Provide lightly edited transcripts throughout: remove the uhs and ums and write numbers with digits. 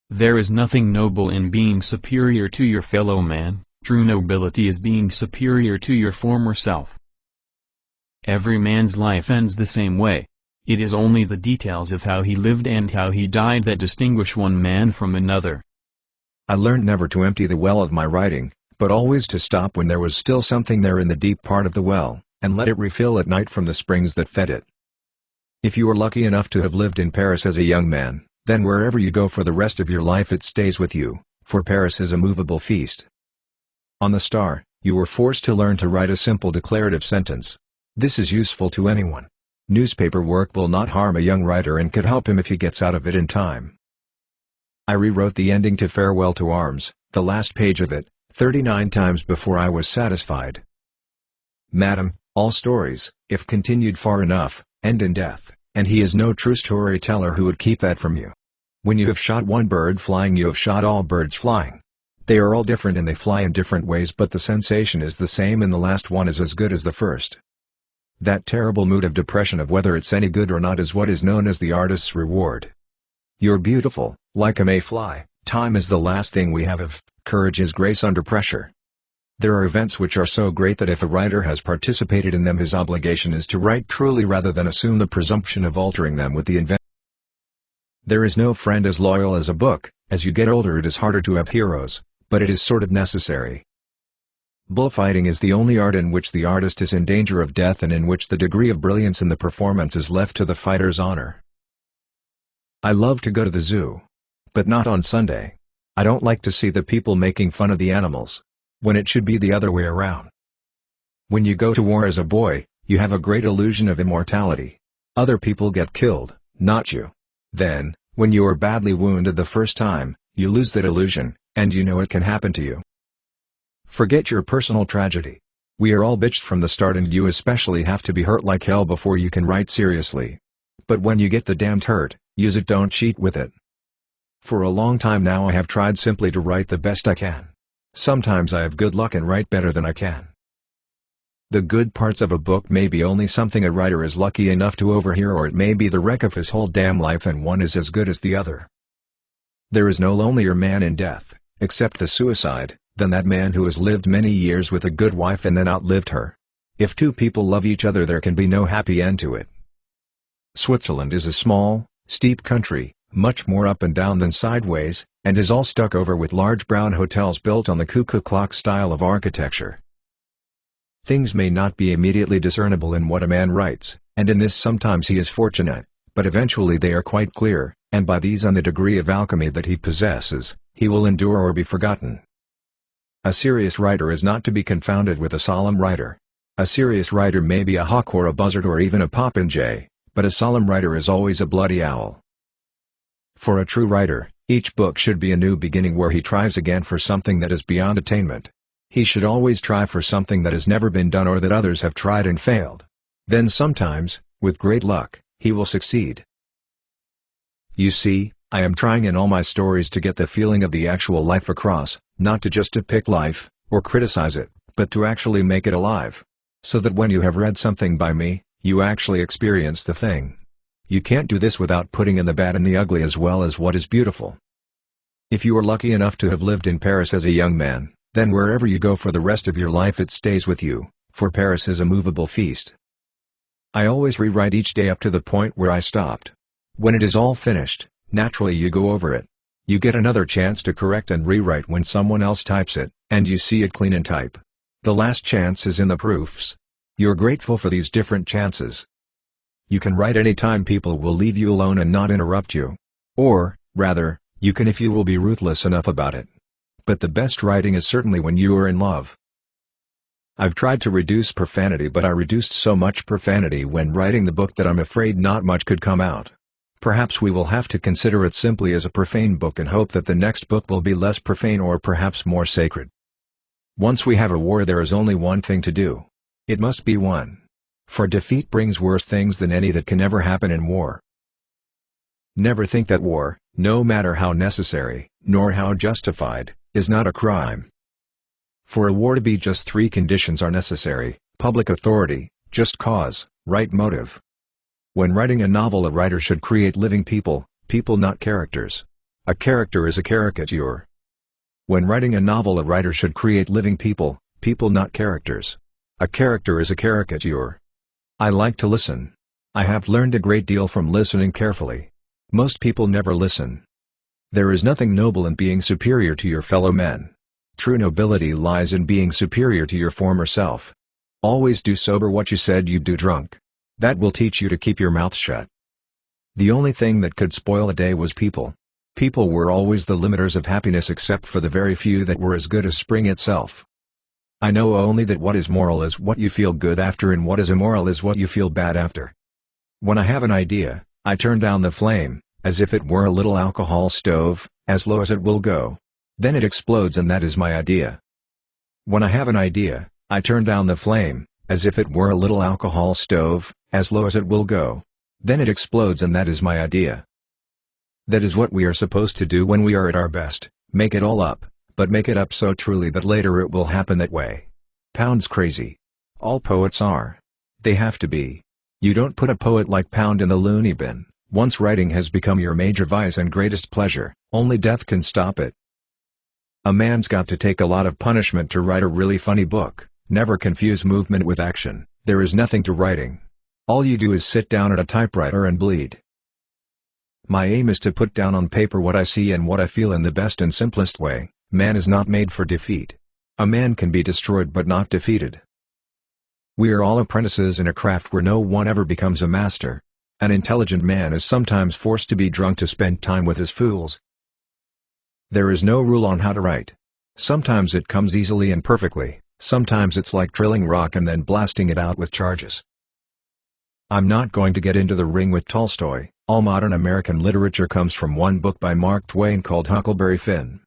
There is nothing noble in being superior to your fellow man, true nobility is being superior to your former self. Every man's life ends the same way. It is only the details of how he lived and how he died that distinguish one man from another. I learned never to empty the well of my writing, but always to stop when there was still something there in the deep part of the well, and let it refill at night from the springs that fed it. If you are lucky enough to have lived in Paris as a young man, then wherever you go for the rest of your life it stays with you, for Paris is a movable feast. On the Star, you were forced to learn to write a simple declarative sentence. This is useful to anyone. Newspaper work will not harm a young writer and could help him if he gets out of it in time. I rewrote the ending to Farewell to Arms, the last page of it, 39 times before I was satisfied. Madam, all stories, if continued far enough, end in death, and he is no true storyteller who would keep that from you. When you have shot one bird flying, you have shot all birds flying. They are all different and they fly in different ways, but the sensation is the same and the last one is as good as the first. That terrible mood of depression of whether it's any good or not is what is known as the artist's reward. You're beautiful, like a mayfly. Time is the last thing we have of, courage is grace under pressure. There are events which are so great that if a writer has participated in them his obligation is to write truly rather than assume the presumption of altering them with the invention. There is no friend as loyal as a book. As you get older it is harder to have heroes, but it is sort of necessary. Bullfighting is the only art in which the artist is in danger of death and in which the degree of brilliance in the performance is left to the fighter's honor. I love to go to the zoo. But not on Sunday. I don't like to see the people making fun of the animals. When it should be the other way around. When you go to war as a boy, you have a great illusion of immortality. Other people get killed, not you. Then, when you are badly wounded the first time, you lose that illusion, and you know it can happen to you. Forget your personal tragedy. We are all bitched from the start and you especially have to be hurt like hell before you can write seriously. But when you get the damned hurt, use it, don't cheat with it. For a long time now I have tried simply to write the best I can. Sometimes I have good luck and write better than I can. The good parts of a book may be only something a writer is lucky enough to overhear, or it may be the wreck of his whole damn life and one is as good as the other. There is no lonelier man in death, except the suicide, than that man who has lived many years with a good wife and then outlived her. If two people love each other there can be no happy end to it. Switzerland is a small, steep country, much more up and down than sideways, and is all stuck over with large brown hotels built on the cuckoo clock style of architecture. Things may not be immediately discernible in what a man writes, and in this sometimes he is fortunate, but eventually they are quite clear, and by these and the degree of alchemy that he possesses, he will endure or be forgotten. A serious writer is not to be confounded with a solemn writer. A serious writer may be a hawk or a buzzard or even a popinjay, but a solemn writer is always a bloody owl. For a true writer, each book should be a new beginning where he tries again for something that is beyond attainment. He should always try for something that has never been done or that others have tried and failed. Then sometimes, with great luck, he will succeed. You see, I am trying in all my stories to get the feeling of the actual life across, not to just depict life, or criticize it, but to actually make it alive. So that when you have read something by me, you actually experience the thing. You can't do this without putting in the bad and the ugly as well as what is beautiful. If you are lucky enough to have lived in Paris as a young man, then wherever you go for the rest of your life it stays with you, for Paris is a movable feast. I always rewrite each day up to the point where I stopped. When it is all finished, naturally you go over it. You get another chance to correct and rewrite when someone else types it, and you see it clean in type. The last chance is in the proofs. You're grateful for these different chances. You can write any time people will leave you alone and not interrupt you. Or, rather, you can if you will be ruthless enough about it. But the best writing is certainly when you are in love. I've tried to reduce profanity, but I reduced so much profanity when writing the book that I'm afraid not much could come out. Perhaps we will have to consider it simply as a profane book and hope that the next book will be less profane or perhaps more sacred. Once we have a war there is only one thing to do. It must be won. For defeat brings worse things than any that can ever happen in war. Never think that war, no matter how necessary, nor how justified, is not a crime. For a war to be just three conditions are necessary: public authority, just cause, right motive. When writing a novel a writer should create living people, people not characters. A character is a caricature. When writing a novel, a writer should create living people, not characters. A character is a caricature. I like to listen. I have learned a great deal from listening carefully. Most people never listen. There is nothing noble in being superior to your fellow men. True nobility lies in being superior to your former self. Always do sober what you said you'd do drunk. That will teach you to keep your mouth shut. The only thing that could spoil a day was people. People were always the limiters of happiness, except for the very few that were as good as spring itself. I know only that what is moral is what you feel good after, and what is immoral is what you feel bad after. When I have an idea, I turn down the flame, as if it were a little alcohol stove, as low as it will go. Then it explodes, and that is my idea. When I have an idea, I turn down the flame, as if it were a little alcohol stove, as low as it will go. Then it explodes, and that is my idea. That is what we are supposed to do when we are at our best, make it all up, but make it up so truly that later it will happen that way. Pound's crazy. All poets are. They have to be. You don't put a poet like Pound in the loony bin. Once writing has become your major vice and greatest pleasure, only death can stop it. A man's got to take a lot of punishment to write a really funny book. Never confuse movement with action. There is nothing to writing. All you do is sit down at a typewriter and bleed. My aim is to put down on paper what I see and what I feel in the best and simplest way. Man is not made for defeat. A man can be destroyed but not defeated. We are all apprentices in a craft where no one ever becomes a master. An intelligent man is sometimes forced to be drunk to spend time with his fools. There is no rule on how to write. Sometimes it comes easily and perfectly, sometimes it's like drilling rock and then blasting it out with charges. I'm not going to get into the ring with Tolstoy. All modern American literature comes from one book by Mark Twain called Huckleberry Finn.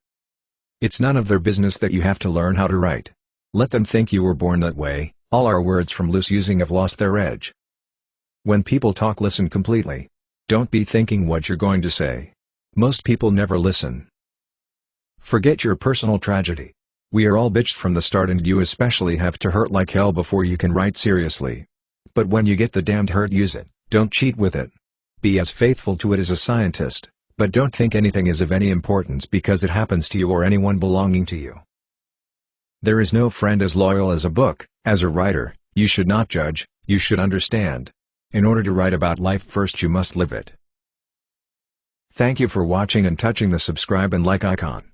It's none of their business that you have to learn how to write. Let them think you were born that way. All our words from loose using have lost their edge. When people talk, listen completely. Don't be thinking what you're going to say. Most people never listen. Forget your personal tragedy. We are all bitched from the start, and you especially have to hurt like hell before you can write seriously. But when you get the damned hurt, use it. Don't cheat with it. Be as faithful to it as a scientist, but don't think anything is of any importance because it happens to you or anyone belonging to you. There is no friend as loyal as a book. As a writer, you should not judge, you should understand. In order to write about life, first you must live it. Thank you for watching and touching the subscribe and like icon.